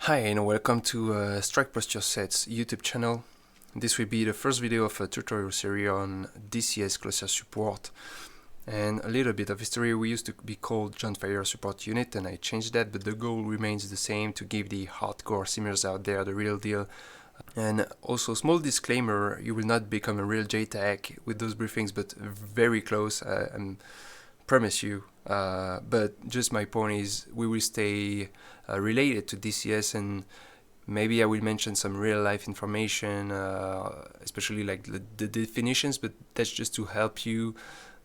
Hi and welcome to Strike Posture Sets YouTube channel. This will be the first video of a tutorial series on DCS close air support. And a little bit of history. We used to be called Joint Fire Support Unit and I changed that, but the goal remains the same, to give the hardcore simmers out there the real deal. And also, small disclaimer, you will not become a real JTAC with those briefings, but very close, I promise you. But just my point is, we will stay related to DCS, and maybe I will mention some real life information, especially like the definitions, but that's just to help you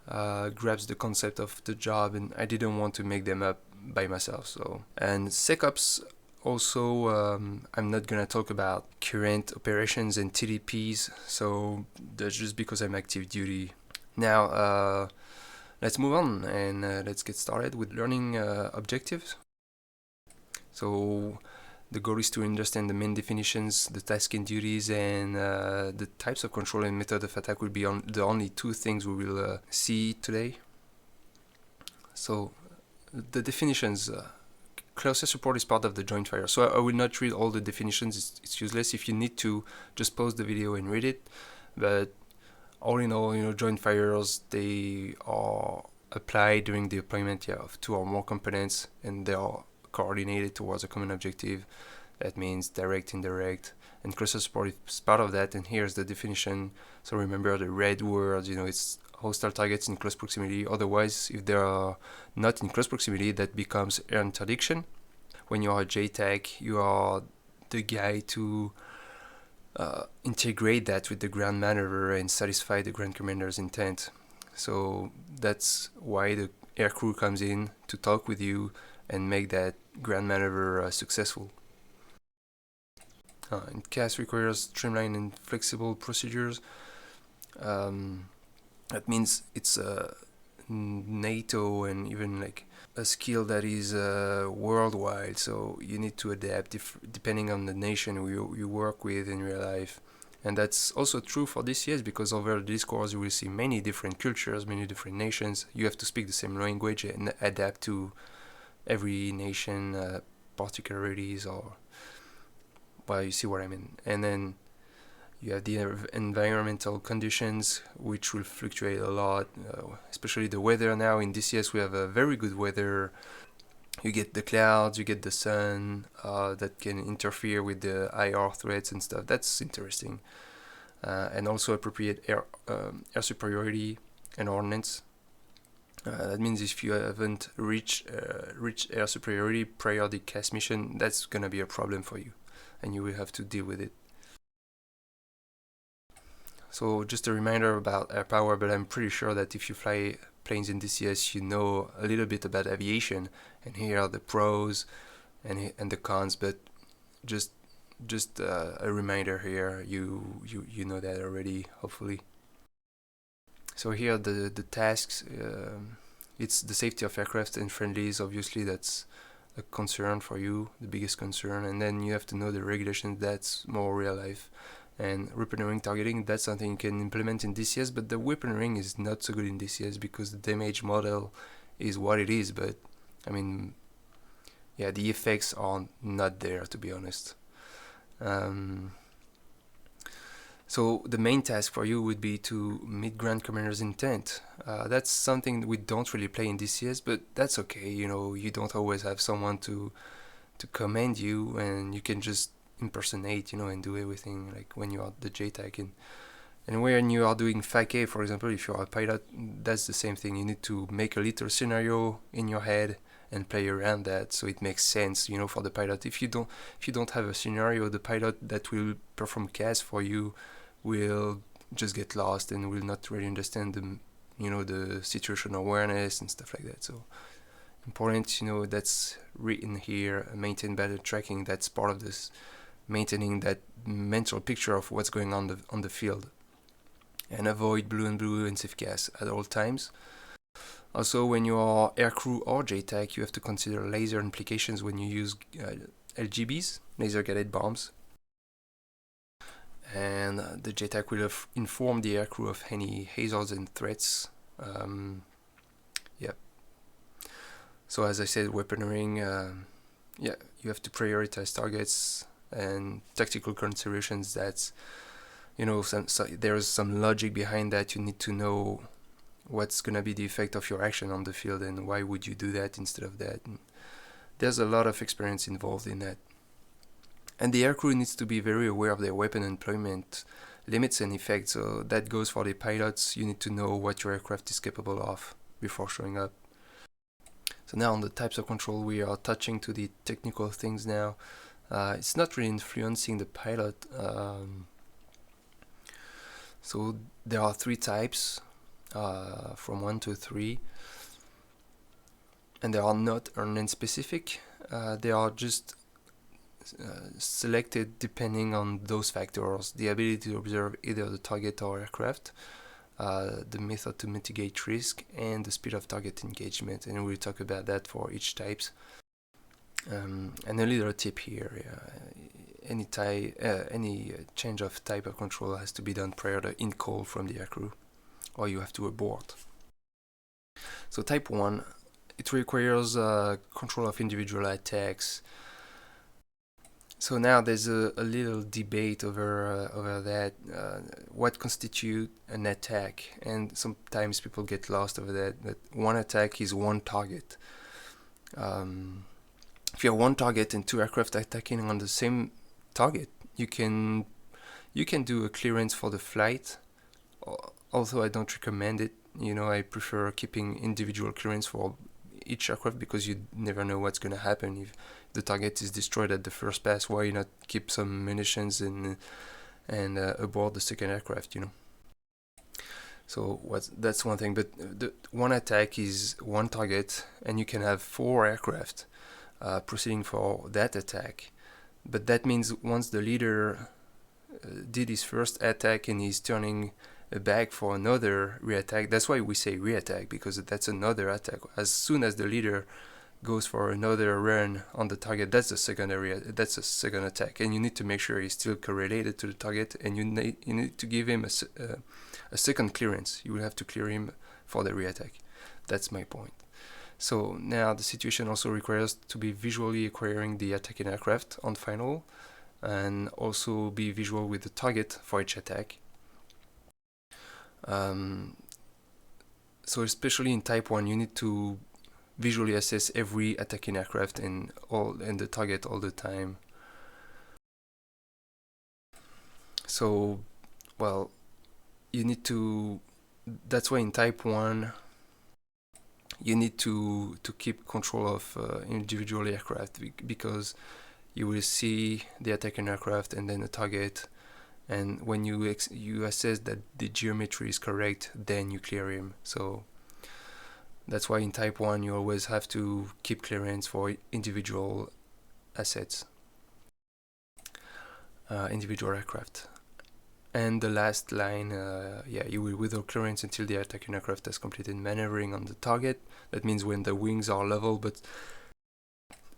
grasp the concept of the job, and I didn't want to make them up by myself. So, and SecOps also, I'm not gonna talk about current operations and TDPs, so that's just because I'm active duty. Now let's move on and let's get started with learning objectives. So the goal is to understand the main definitions, the tasks and duties, and the types of control and method of attack will be the only two things we will see today. So the definitions, close air support is part of the joint fire. So I will not read all the definitions, it's useless. If you need to, just pause the video and read it. But all in all, joint fires, they are applied during the deployment of two or more components, and they are coordinated towards a common objective. That means direct, indirect, and close air support is part of that. And here's the definition. So remember the red words, it's hostile targets in close proximity. Otherwise, if they are not in close proximity, that becomes air interdiction. When you are a JTAC, you are the guy to integrate that with the ground maneuver and satisfy the ground commander's intent. So that's why the air crew comes in to talk with you and make that ground maneuver successful. And CAS requires streamlined and flexible procedures. That means it's NATO and even like a skill that is worldwide, so you need to adapt depending on the nation you work with in real life. And that's also true for DCS, because over the Discord you will see many different cultures, many different nations. You have to speak the same language and adapt to every nation particularities, or, well, you see what I mean. And then you have the environmental conditions, which will fluctuate a lot, especially the weather. Now in DCS we have a very good weather. You get the clouds, you get the sun, that can interfere with the IR threats and stuff. That's interesting. And also appropriate air superiority and ordnance. That means if you haven't reached air superiority prior the CAS mission, that's gonna be a problem for you, and you will have to deal with it. So just a reminder about air power, but I'm pretty sure that if you fly planes in DCS, you know a little bit about aviation, and here are the pros and the cons. But just a reminder here, you know that already, hopefully. So here are the tasks. It's the safety of aircraft and friendlies. Obviously, that's a concern for you, the biggest concern. And then you have to know the regulations. That's more real life. And weaponry targeting, that's something you can implement in DCS, but the weaponry is not so good in DCS because the damage model is what it is. But I mean, yeah, the effects are not there, to be honest. So the main task for you would be to meet Grand Commander's intent. That's something we don't really play in DCS, but that's okay. You don't always have someone to command you, and you can just impersonate, and do everything like when you are the JTAC. And when you are doing FAK, for example, if you are a pilot, that's the same thing. You need to make a little scenario in your head and play around that, so it makes sense, for the pilot. If you don't have a scenario, the pilot that will perform CAS for you will just get lost and will not really understand the situational awareness and stuff like that. So important, that's written here. Maintain battle tracking. That's part of this, maintaining that mental picture of what's going on the field, and avoid blue and safe CAS at all times. Also, when you are aircrew or JTAC, you have to consider laser implications when you use LGBs, laser guided bombs. And the JTAC will inform the aircrew of any hazards and threats. Yeah. So as I said, weaponry, yeah, you have to prioritize targets and tactical considerations. That's, there's some logic behind that. You need to know what's gonna be the effect of your action on the field and why would you do that instead of that. And there's a lot of experience involved in that. And the aircrew needs to be very aware of their weapon employment limits and effects. So that goes for the pilots. You need to know what your aircraft is capable of before showing up. So now on the types of control, we are touching to the technical things now. It's not really influencing the pilot. So there are 3 types, from 1 to 3, and they are not airline specific. They are just selected depending on those factors: the ability to observe either the target or aircraft, the method to mitigate risk, and the speed of target engagement. And we'll talk about that for each types. And a little tip here: any change of type of control has to be done prior to in-call from the aircrew, or you have to abort. So type 1, it requires control of individual attacks. So now there's a little debate over that, what constitutes an attack, and sometimes people get lost over that one attack is one target. If you have one target and 2 aircraft attacking on the same target, you can do a clearance for the flight, although I don't recommend it. I prefer keeping individual clearance for each aircraft because you never know what's going to happen. If the target is destroyed at the first pass, why not keep some munitions and aboard the second aircraft, So that's one thing. But the one attack is one target, and you can have 4 aircraft proceeding for that attack. But that means once the leader did his first attack and he's turning back for another re-attack, that's why we say re-attack, because that's another attack. As soon as the leader goes for another run on the target, that's a second attack, and you need to make sure he's still correlated to the target, and you need to give him a second clearance. You will have to clear him for the re-attack. That's my point. So now the situation also requires to be visually acquiring the attacking aircraft on final, and also be visual with the target for each attack. So especially in type 1, you need to visually assess every attacking aircraft and the target all the time. So, well, you need to. That's why in type 1, you need to keep control of individual aircraft, because you will see the attacking aircraft and then the target, and when you assess that the geometry is correct, then you clear him. So that's why in type 1 you always have to keep clearance for individual assets, individual aircraft. And the last line, you will withhold clearance until the attacking aircraft has completed maneuvering on the target. That means when the wings are level, but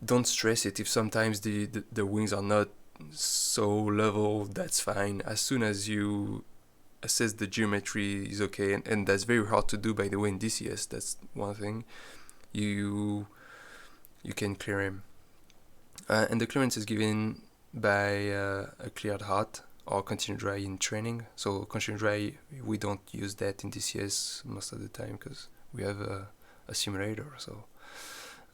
don't stress it if sometimes the wings are not so level. That's fine. As soon as you assess the geometry is okay, and that's very hard to do, by the way, in DCS. That's one thing. You can clear him, and the clearance is given by a cleared hot or continue dry in training. So continue dry, we don't use that in DCS most of the time because we have a simulator. So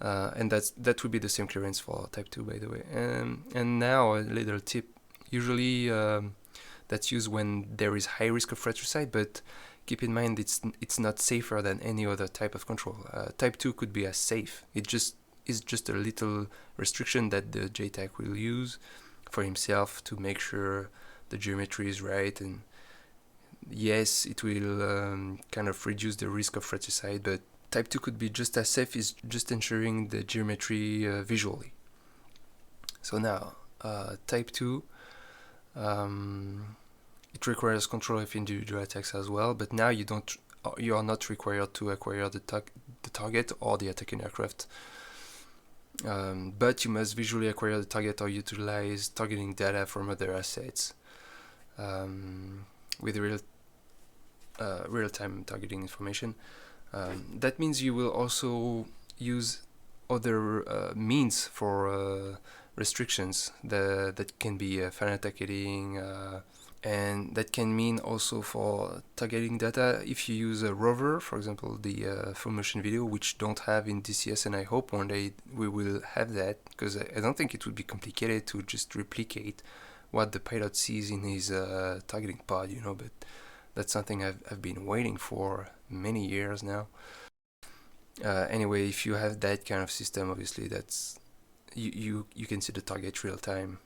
and that would be the same clearance for type 2, by the way. And now a little tip. Usually that's used when there is high risk of fratricide, but keep in mind it's not safer than any other type of control. Type 2 could be as safe. It is just a little restriction that the JTAC will use for himself to make sure the geometry is right, and yes, it will kind of reduce the risk of fratricide, but type 2 could be just as safe, is just ensuring the geometry visually. So now, type 2, it requires control of individual attacks as well, but now you are not required to acquire the target or the attacking aircraft. But you must visually acquire the target or utilize targeting data from other assets with real-time targeting information. That means you will also use other means for restrictions that can be final targeting, and that can mean also for targeting data if you use a rover, for example the full motion video, which don't have in DCS, and I hope one day we will have that, because I don't think it would be complicated to just replicate what the pilot sees in his targeting pod, but that's something I've been waiting for many years now. Anyway, if you have that kind of system, obviously that's you can see the target real time,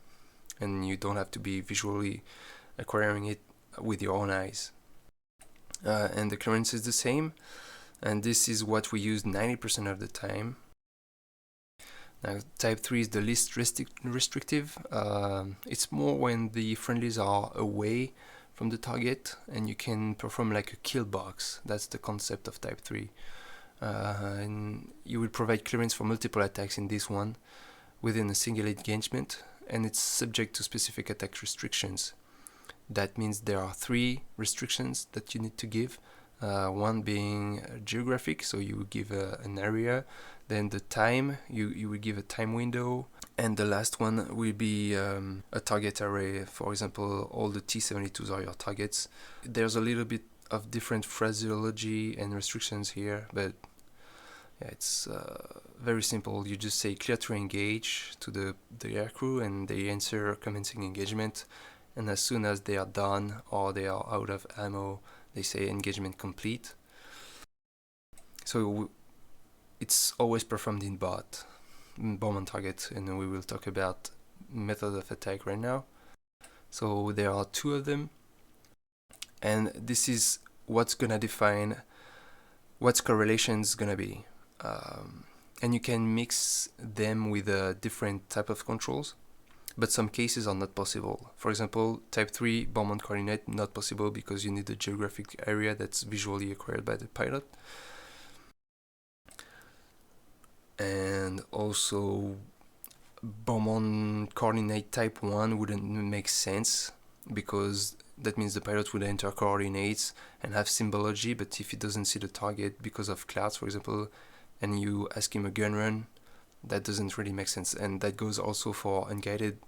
and you don't have to be visually acquiring it with your own eyes. And the clearance is the same, and this is what we use 90% of the time. Now, type 3 is the least restrictive. It's more when the friendlies are away from the target, and you can perform like a kill box. That's the concept of type 3. And you will provide clearance for multiple attacks in this one within a single engagement, and it's subject to specific attack restrictions. That means there are 3 restrictions that you need to give. One being geographic, so you give an area. Then the time, you will give a time window. And the last one will be a target array. For example, all the T-72s are your targets. There's a little bit of different phraseology and restrictions here, but yeah, it's very simple. You just say clear to engage to the aircrew, and they answer commencing engagement. And as soon as they are done or they are out of ammo, they say engagement complete. So it's always performed in bomb on target, and we will talk about method of attack right now. So there are 2 of them, and this is what's gonna define what's correlation's gonna be. And you can mix them with a different type of controls, but some cases are not possible. For example, type 3 bomb on coordinate, not possible because you need a geographic area that's visually acquired by the pilot. And also bomb on coordinate type 1 wouldn't make sense, because that means the pilot would enter coordinates and have symbology, but if he doesn't see the target because of clouds, for example, and you ask him a gun run, that doesn't really make sense. And that goes also for unguided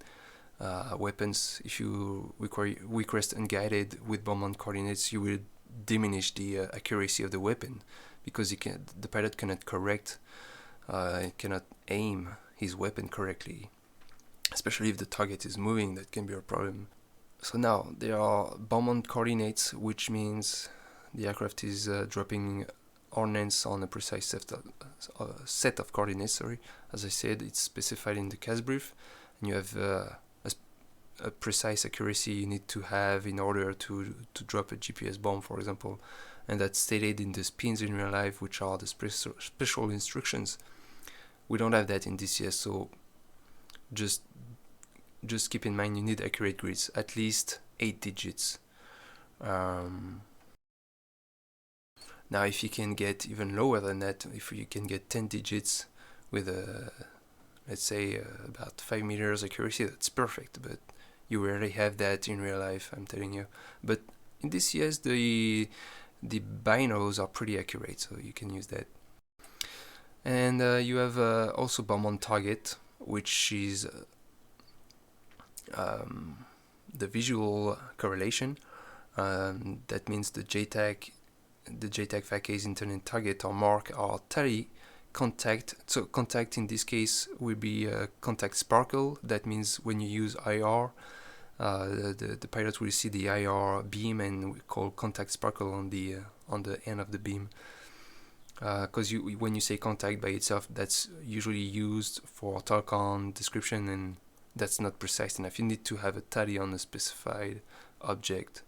weapons. If you request unguided with bomb on coordinates, you will diminish the accuracy of the weapon, because the pilot cannot cannot aim his weapon correctly, especially if the target is moving. That can be a problem. So now there are bomb on coordinates, which means the aircraft is dropping ordnance on a precise set of coordinates. Sorry, as I said, it's specified in the CAS brief, and you have a precise accuracy you need to have in order to drop a GPS bomb, for example, and that's stated in the spins in real life, which are the special instructions. We don't have that in DCS, so just keep in mind you need accurate grids, at least 8 digits. Now, if you can get even lower than that, if you can get 10 digits with let's say about 5 meters accuracy, that's perfect, but you rarely have that in real life, I'm telling you. But in DCS, the binos are pretty accurate, so you can use that. And you have also bomb on target, which is the visual correlation. That means the JTAG VACASE internet target or mark or tally contact. So contact in this case will be contact sparkle. That means when you use IR, the pilot will see the IR beam, and we call contact sparkle on the end of the beam. Because when you say contact by itself, that's usually used for Talcon description, and that's not precise enough. You need to have a tally on a specified object.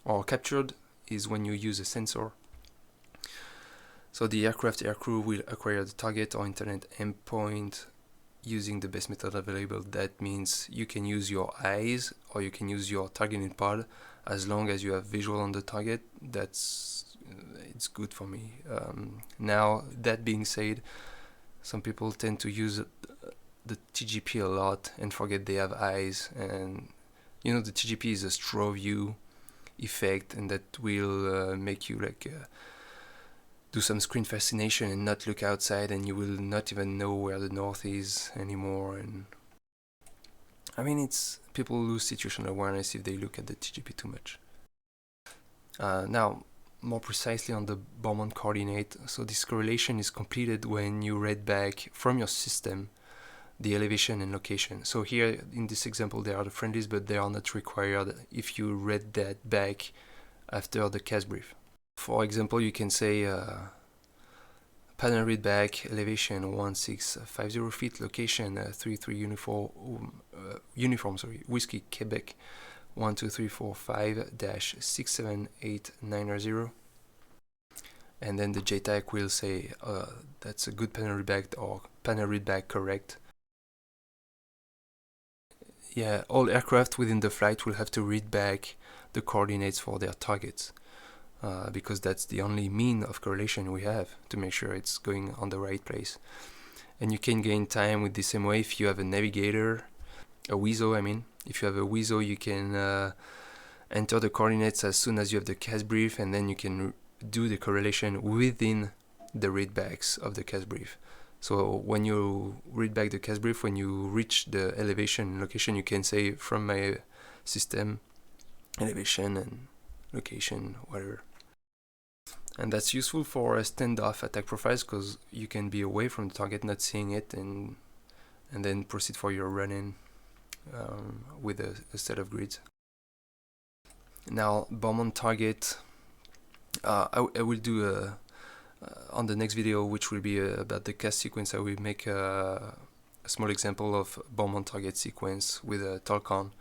Or captured is when you use a sensor. So the aircrew will acquire the target or internet endpoint using the best method available. That means you can use your eyes or you can use your targeting pod, as long as you have visual on the target. It's good for me. Now, that being said, some people tend to use the TGP a lot and forget they have eyes, and the TGP is a straw view effect, and that will make you like do some screen fascination and not look outside, and you will not even know where the north is anymore. And I mean, it's people lose situational awareness if they look at the TGP too much. Now, more precisely on the Beaumont coordinate, so this correlation is completed when you read back from your system the elevation and location. So here in this example they are the friendlies, but they are not required if you read that back after the CAS brief. For example, you can say panel read back elevation 1650 feet, location 33 uniform Whiskey Quebec 12345-678990, and then the JTAG will say that's a good panel read back or panel read back correct. Yeah, all aircraft within the flight will have to read back the coordinates for their targets, because that's the only mean of correlation we have to make sure it's going on the right place. And you can gain time with the same way if you have a navigator, a WISO I mean. If you have a WISO, you can enter the coordinates as soon as you have the CAS brief, and then you can do the correlation within the readbacks of the CAS brief. So when you read back the CAS brief, when you reach the elevation and location, you can say from my system elevation and location, whatever. And that's useful for standoff attack profiles, because you can be away from the target, not seeing it, and then proceed for your run-in with a set of grids. Now, Beaumont target, I will do on the next video, which will be about the CAS sequence. I will make a small example of Beaumont target sequence with a Talcon.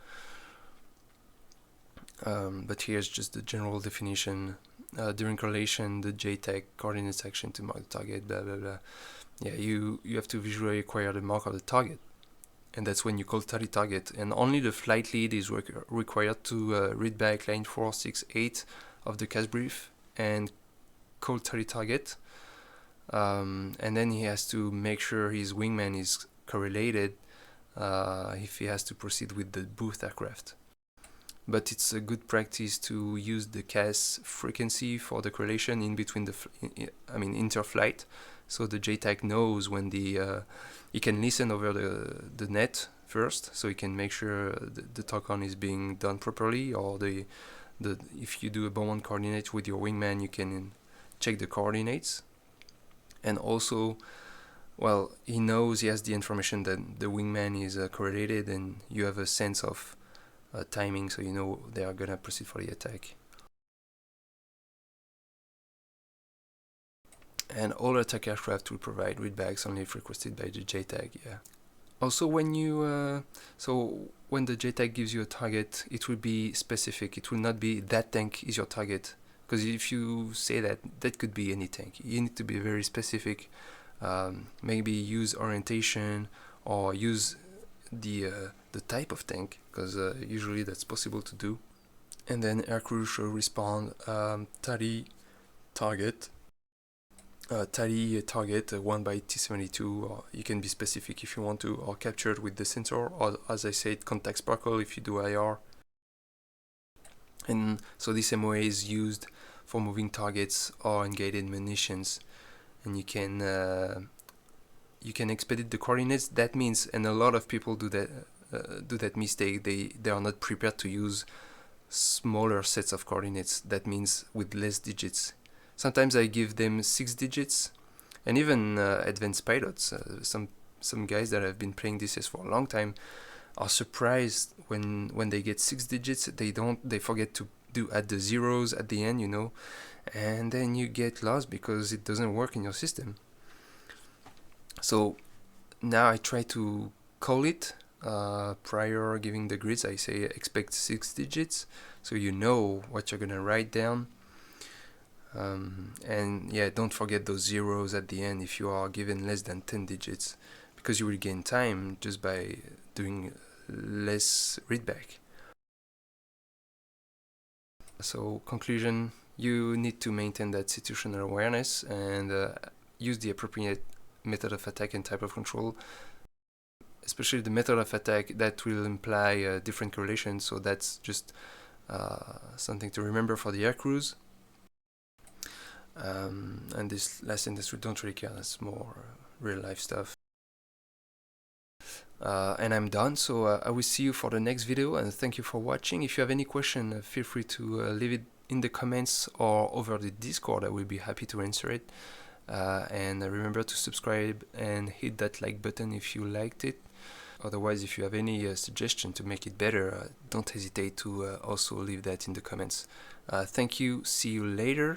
But here's just the general definition. During correlation, the JTAG coordinates action to mark the target, blah blah blah. Yeah, you have to visually acquire the mark of the target, and that's when you call tally target. And only the flight lead is required to read back line 468 of the CAS brief and call tally target. And then he has to make sure his wingman is correlated if he has to proceed with the booth aircraft. But it's a good practice to use the CAS frequency for the correlation in between the interflight, so the JTAG knows when the he can listen over the net first, so he can make sure the Talcon is being done properly, or if you do a Beaumont coordinate with your wingman, you can check the coordinates. And also, well, he knows, he has the information that the wingman is correlated, and you have a sense of timing, so you know they are gonna proceed for the attack. And all attack aircraft will provide readbacks only if requested by the JTAG. Yeah. Also, when you when the JTAG gives you a target, it will be specific. It will not be that tank is your target, because if you say that could be any tank. You need to be very specific. Maybe use orientation, or use the type of tank, because usually that's possible to do. And then aircrew should respond tally target. Tally target won by T-72, or you can be specific if you want to, or captured with the sensor, or as I said, contact sparkle if you do IR. And so this MOA is used for moving targets or unguided munitions, and you can expedite the coordinates. That means, and a lot of people do that mistake, they are not prepared to use smaller sets of coordinates. That means with less digits. Sometimes I give them 6 digits, and even advanced pilots, some guys that have been playing DCS for a long time, are surprised when they get 6 digits. They forget to add the zeros at the end, you know, and then you get lost because it doesn't work in your system. So now I try to call it prior giving the grids. I say expect 6 digits, so you know what you're gonna write down. And yeah, don't forget those zeros at the end if you are given less than 10 digits, because you will gain time just by doing less readback. So conclusion, you need to maintain that situational awareness and use the appropriate method of attack and type of control, especially the method of attack that will imply different correlations. So that's just something to remember for the air crews. And this last industry don't really care, that's more real life stuff. And I'm done, so I will see you for the next video, and thank you for watching. If you have any question, feel free to leave it in the comments or over the Discord. I will be happy to answer it. And remember to subscribe and hit that like button if you liked it. Otherwise, if you have any suggestion to make it better, don't hesitate to also leave that in the comments. Thank you, see you later.